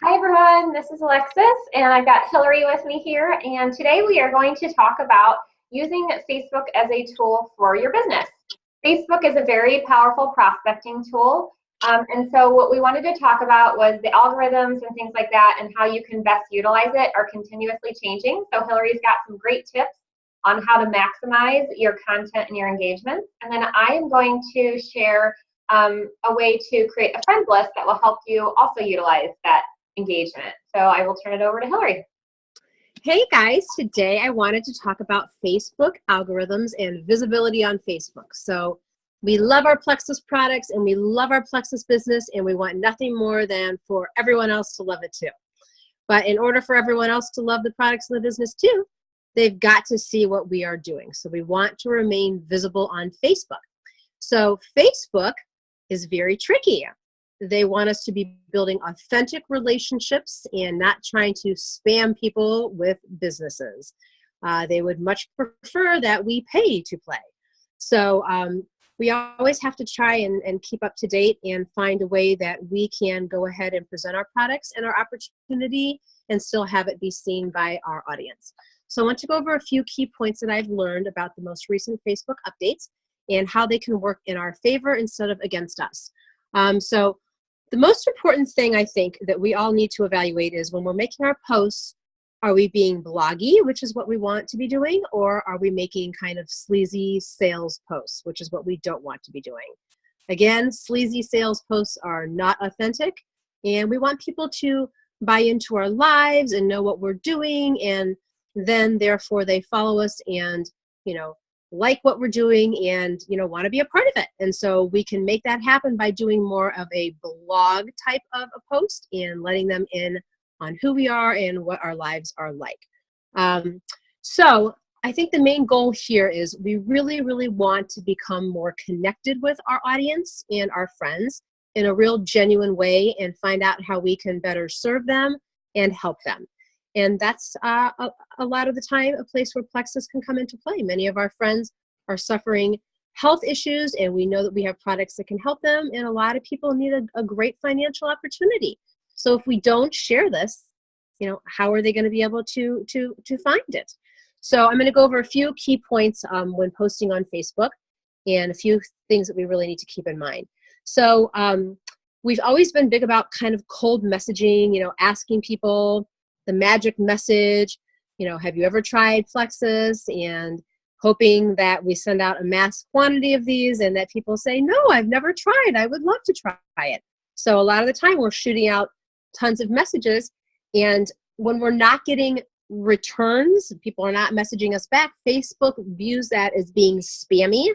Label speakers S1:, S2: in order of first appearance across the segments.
S1: Hi everyone, this is Alexis and I've got Hillary with me here, and today we are going to talk about using Facebook as a tool for your business. Facebook is a very powerful prospecting tool, and so what we wanted to talk about was the algorithms and things like that and how you can best utilize it are continuously changing. So Hillary's got some great tips on how to maximize your content and your engagement, and then I am going to share a way to create a friends list that will help you also utilize that engagement. So I will turn it over to Hillary.
S2: Hey guys, today I wanted to talk about Facebook algorithms and visibility on Facebook. So we love our Plexus products and we love our Plexus business, and we want nothing more than for everyone else to love it too. But in order for everyone else to love the products in the business too, they've got to see what we are doing. So we want to remain visible on Facebook. So Facebook is very tricky. They want us to be building authentic relationships and not trying to spam people with businesses. They would much prefer that we pay to play. So we always have to try and keep up to date and find a way that we can go ahead and present our products and our opportunity and still have it be seen by our audience. So I want to go over a few key points that I've learned about the most recent Facebook updates and how they can work in our favor instead of against us. So the most important thing I think that we all need to evaluate is when we're making our posts, are we being bloggy, which is what we want to be doing, or are we making kind of sleazy sales posts, which is what we don't want to be doing? Again, sleazy sales posts are not authentic, and we want people to buy into our lives and know what we're doing, and then therefore they follow us and, like what we're doing and, want to be a part of it. And so we can make that happen by doing more of a blog type of a post and letting them in on who we are and what our lives are like. So I think the main goal here is we really, really want to become more connected with our audience and our friends in a real genuine way and find out how we can better serve them and help them. And that's a lot of the time a place where Plexus can come into play. Many of our friends are suffering health issues, and we know that we have products that can help them, and a lot of people need a great financial opportunity. So if we don't share this, how are they going to be able to find it? So I'm going to go over a few key points when posting on Facebook and a few things that we really need to keep in mind. So we've always been big about kind of cold messaging, asking people the magic message, have you ever tried Plexus, and hoping that we send out a mass quantity of these and that people say, no, I've never tried, I would love to try it. So a lot of the time we're shooting out tons of messages, and when we're not getting returns, people are not messaging us back, Facebook views that as being spammy,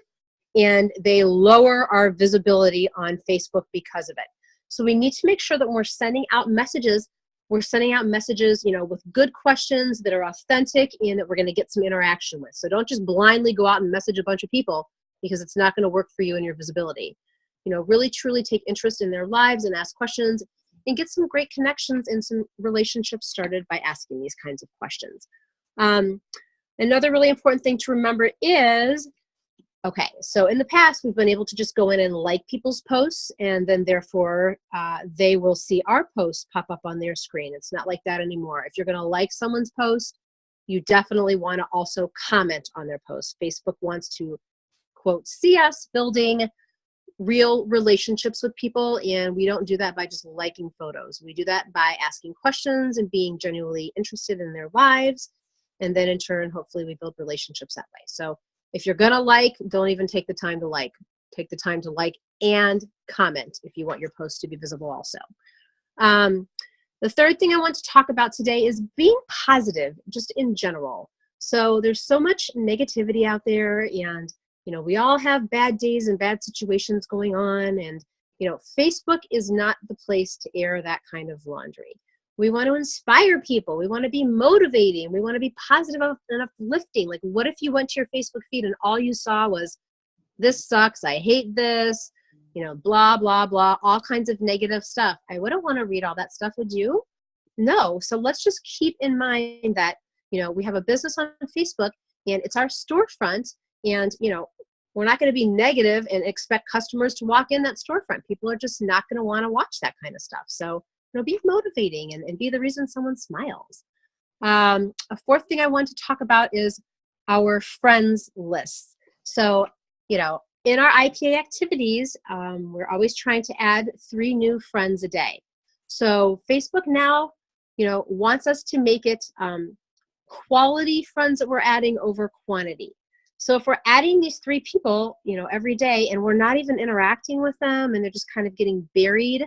S2: and they lower our visibility on Facebook because of it. So we need to make sure that when we're sending out messages, with good questions that are authentic and that we're going to get some interaction with. So don't just blindly go out and message a bunch of people, because it's not going to work for you and your visibility. Really truly take interest in their lives and ask questions and get some great connections and some relationships started by asking these kinds of questions. Another really important thing to remember is, so in the past, we've been able to just go in and like people's posts, and then therefore they will see our posts pop up on their screen. It's not like that anymore. If you're going to like someone's post, you definitely want to also comment on their post. Facebook wants to, quote, see us building real relationships with people, and we don't do that by just liking photos. We do that by asking questions and being genuinely interested in their lives, and then in turn, hopefully we build relationships that way. So if you're going to like, don't even take the time to like. Take the time to like and comment if you want your post to be visible also. The third thing I want to talk about today is being positive, just in general. So there's so much negativity out there, and we all have bad days and bad situations going on, and Facebook is not the place to air that kind of laundry. We want to inspire people. We want to be motivating. We want to be positive and uplifting. Like, what if you went to your Facebook feed and all you saw was, this sucks, I hate this, blah, blah, blah, all kinds of negative stuff. I wouldn't want to read all that stuff, would you? No. So let's just keep in mind that, we have a business on Facebook and it's our storefront, and, we're not going to be negative and expect customers to walk in that storefront. People are just not going to want to watch that kind of stuff. So be motivating and be the reason someone smiles. A fourth thing I want to talk about is our friends lists. So, in our IPA activities, we're always trying to add 3 new friends a day. So Facebook now, wants us to make it quality friends that we're adding over quantity. So if we're adding these 3 people, every day, and we're not even interacting with them, and they're just kind of getting buried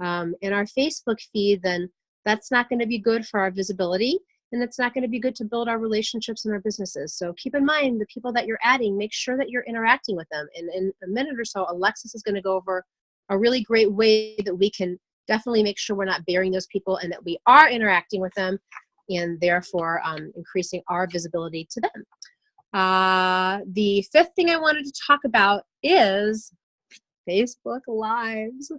S2: in our Facebook feed, then that's not going to be good for our visibility, and it's not going to be good to build our relationships and our businesses. So keep in mind the people that you're adding, make sure that you're interacting with them. And in a minute or so, Alexis is going to go over a really great way that we can definitely make sure we're not burying those people and that we are interacting with them, and therefore increasing our visibility to them. The 5th thing I wanted to talk about is Facebook Lives.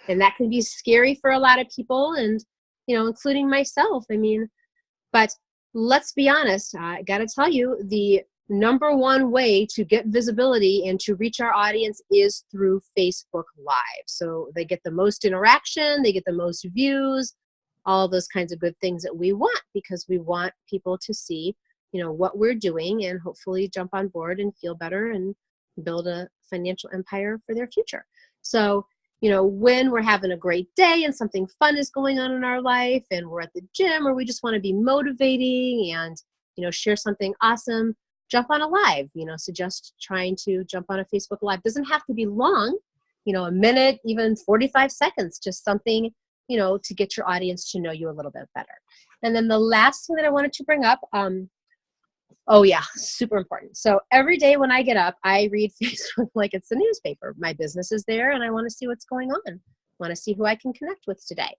S2: And that can be scary for a lot of people, and, including myself. But let's be honest, I got to tell you, the number one way to get visibility and to reach our audience is through Facebook Live. So they get the most interaction, they get the most views, all those kinds of good things that we want, because we want people to see, what we're doing, and hopefully jump on board and feel better and build a financial empire for their future. So, when we're having a great day and something fun is going on in our life, and we're at the gym, or we just want to be motivating and, share something awesome, jump on a live. Suggest trying to jump on a Facebook Live. Doesn't have to be long, a minute, even 45 seconds, just something, to get your audience to know you a little bit better. And then the last thing that I wanted to bring up, oh yeah, super important. So every day when I get up, I read Facebook like it's a newspaper. My business is there, and I want to see what's going on. I want to see who I can connect with today.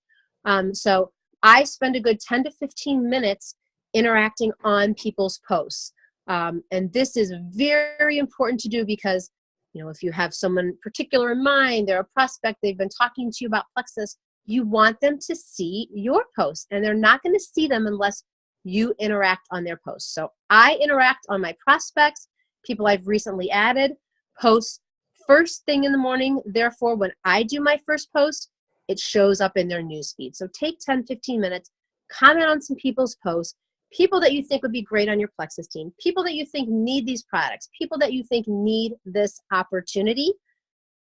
S2: So I spend a good 10 to 15 minutes interacting on people's posts. And this is very important to do because, if you have someone particular in mind, they're a prospect, they've been talking to you about Plexus, you want them to see your posts, and they're not going to see them unless you interact on their posts. So I interact on my prospects, people I've recently added, posts first thing in the morning. Therefore, when I do my first post, it shows up in their newsfeed. So take 10, 15 minutes, comment on some people's posts, people that you think would be great on your Plexus team, people that you think need these products, people that you think need this opportunity.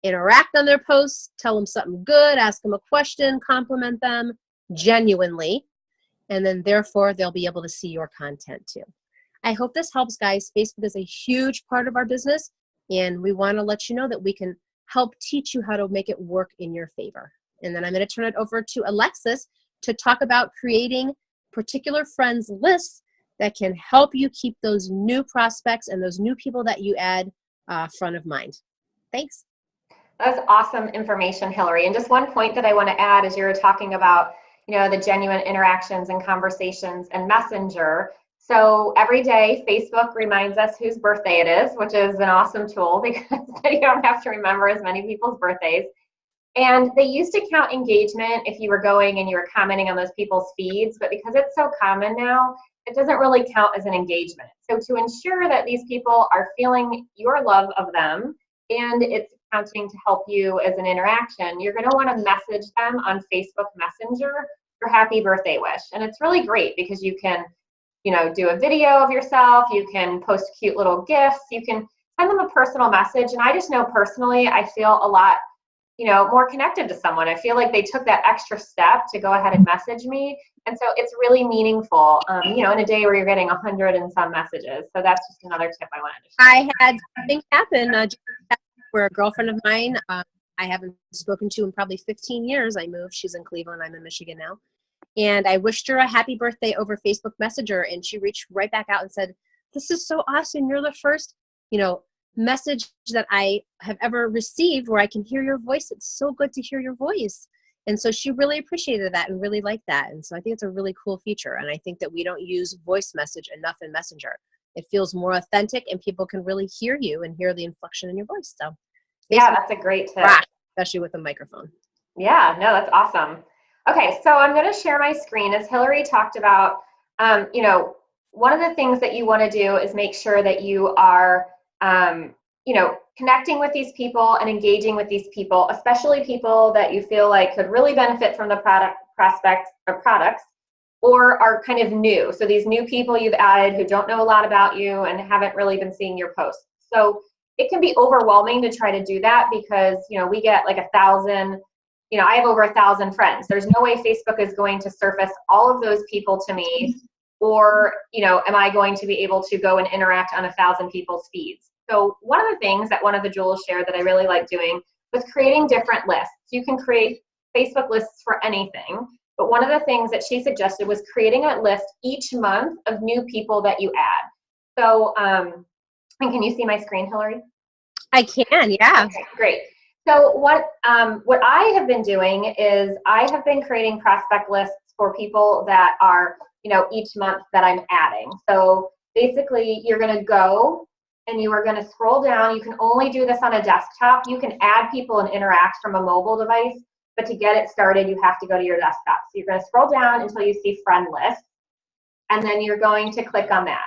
S2: Interact on their posts, tell them something good, ask them a question, compliment them genuinely, and then therefore they'll be able to see your content too. I hope this helps, guys. Facebook is a huge part of our business, and we want to let you know that we can help teach you how to make it work in your favor. And then I'm going to turn it over to Alexis to talk about creating particular friends lists that can help you keep those new prospects and those new people that you add front of mind. Thanks.
S1: That's awesome information, Hillary. And just one point that I want to add is you were talking about, the genuine interactions and conversations and Messenger. So every day, Facebook reminds us whose birthday it is, which is an awesome tool because you don't have to remember as many people's birthdays. And they used to count engagement if you were going and you were commenting on those people's feeds, but because it's so common now, it doesn't really count as an engagement. So to ensure that these people are feeling your love of them and it's counting to help you as an interaction, you're going to want to message them on Facebook Messenger your happy birthday wish. And it's really great because you can, do a video of yourself, you can post cute little gifts, you can send them a personal message. And I just know personally, I feel a lot, more connected to someone. I feel like they took that extra step to go ahead and message me. And so it's really meaningful, in a day where you're getting 100 and some messages. So that's just another tip I wanted to share.
S2: I had something happen where a girlfriend of mine, I haven't spoken to in probably 15 years. I moved. She's in Cleveland. I'm in Michigan now. And I wished her a happy birthday over Facebook Messenger. And she reached right back out and said, "This is so awesome. You're the first, message that I have ever received where I can hear your voice. It's so good to hear your voice." And so she really appreciated that and really liked that. And so I think it's a really cool feature. And I think that we don't use voice message enough in Messenger. It feels more authentic and people can really hear you and hear the inflection in your voice. So
S1: yeah, that's a great tip.
S2: Especially with a microphone.
S1: Yeah, no, that's awesome. Okay, so I'm going to share my screen. As Hillary talked about, one of the things that you want to do is make sure that you are, connecting with these people and engaging with these people, especially people that you feel like could really benefit from the product prospects or products, or are kind of new. So these new people you've added who don't know a lot about you and haven't really been seeing your posts. So it can be overwhelming to try to do that because, we get like 1,000, I have over 1,000 friends. There's no way Facebook is going to surface all of those people to me, or, am I going to be able to go and interact on 1,000 people's feeds? So one of the things that one of the Jules shared that I really like doing was creating different lists. You can create Facebook lists for anything, but one of the things that she suggested was creating a list each month of new people that you add. So, and can you see my screen, Hillary?
S2: I can, yeah.
S1: Okay, great. So what I have been doing is I have been creating prospect lists for people that are, each month that I'm adding. So basically you're going to go and you are going to scroll down. You can only do this on a desktop. You can add people and interact from a mobile device, but to get it started, you have to go to your desktop. So you're going to scroll down until you see friend list, and then you're going to click on that.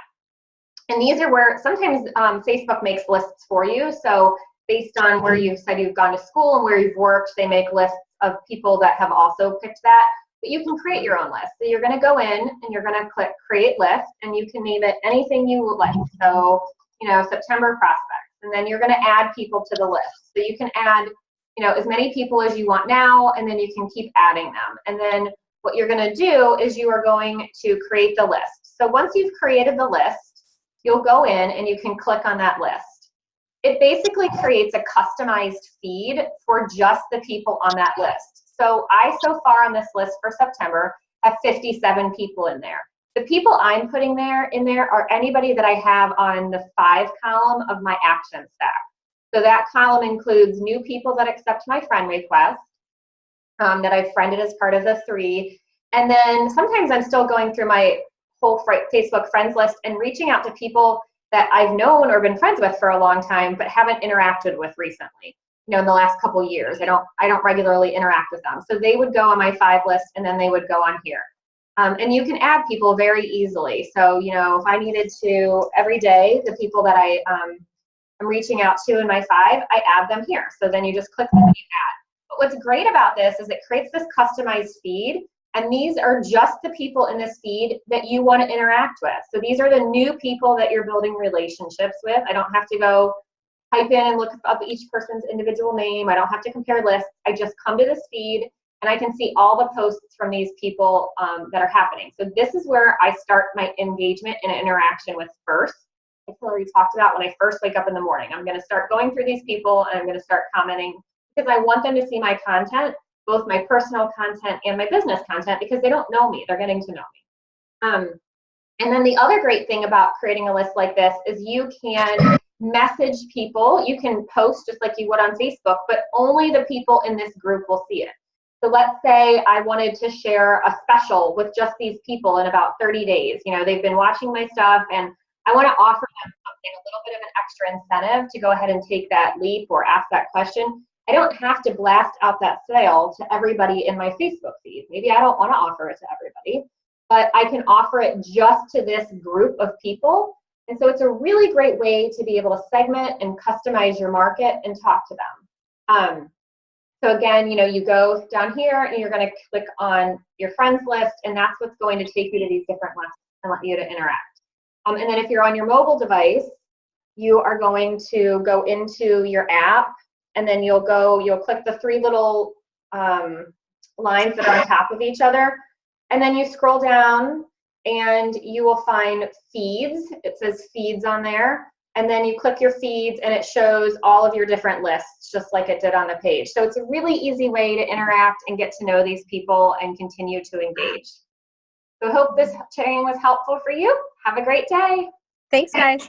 S1: And these are where sometimes Facebook makes lists for you. So based on where you've said you've gone to school and where you've worked, they make lists of people that have also picked that. But you can create your own list. So you're going to go in and you're going to click create list, and you can name it anything you would like. So, September prospects. And then you're going to add people to the list. So you can add, as many people as you want now, and then you can keep adding them. And then what you're going to do is you are going to create the list. So once you've created the list, you'll go in and you can click on that list. It basically creates a customized feed for just the people on that list. So I, so far on this list for September, have 57 people in there. The people I'm putting in there are anybody that I have on the 5 column of my action stack. So that column includes new people that accept my friend request, that I've friended as part of the 3. And then sometimes I'm still going through my whole Facebook friends list and reaching out to people that I've known or been friends with for a long time, but haven't interacted with recently. In the last couple years, I don't regularly interact with them. So they would go on my 5 list, and then they would go on here. And you can add people very easily. So, if I needed to, every day, the people that I'm reaching out to in my 5, I add them here. So then you just click them and you add. But what's great about this is it creates this customized feed, and these are just the people in this feed that you want to interact with. So these are the new people that you're building relationships with. I don't have to go type in and look up each person's individual name. I don't have to compare lists. I just come to this feed, and I can see all the posts from these people that are happening. So this is where I start my engagement and interaction with first. Like Hillary talked about, when I first wake up in the morning, I'm going to start going through these people, and I'm going to start commenting because I want them to see my content, both my personal content and my business content, because they don't know me. They're getting to know me. And then the other great thing about creating a list like this is you can message people. You can post just like you would on Facebook, but only the people in this group will see it. So let's say I wanted to share a special with just these people in about 30 days. They've been watching my stuff, and I want to offer them something, a little bit of an extra incentive to go ahead and take that leap or ask that question. I don't have to blast out that sale to everybody in my Facebook feed. Maybe I don't want to offer it to everybody, but I can offer it just to this group of people. And so it's a really great way to be able to segment and customize your market and talk to them. So again, you go down here and you're going to click on your friends list, and that's what's going to take you to these different lists and let you to interact. And then if you're on your mobile device, you are going to go into your app, and then you'll click the 3 little lines that are on top of each other, and then you scroll down and you will find feeds. It says feeds on there, and then you click your feeds and it shows all of your different lists just like it did on the page. So it's a really easy way to interact and get to know these people and continue to engage. So I hope this training was helpful for you. Have a great day.
S2: Thanks, guys.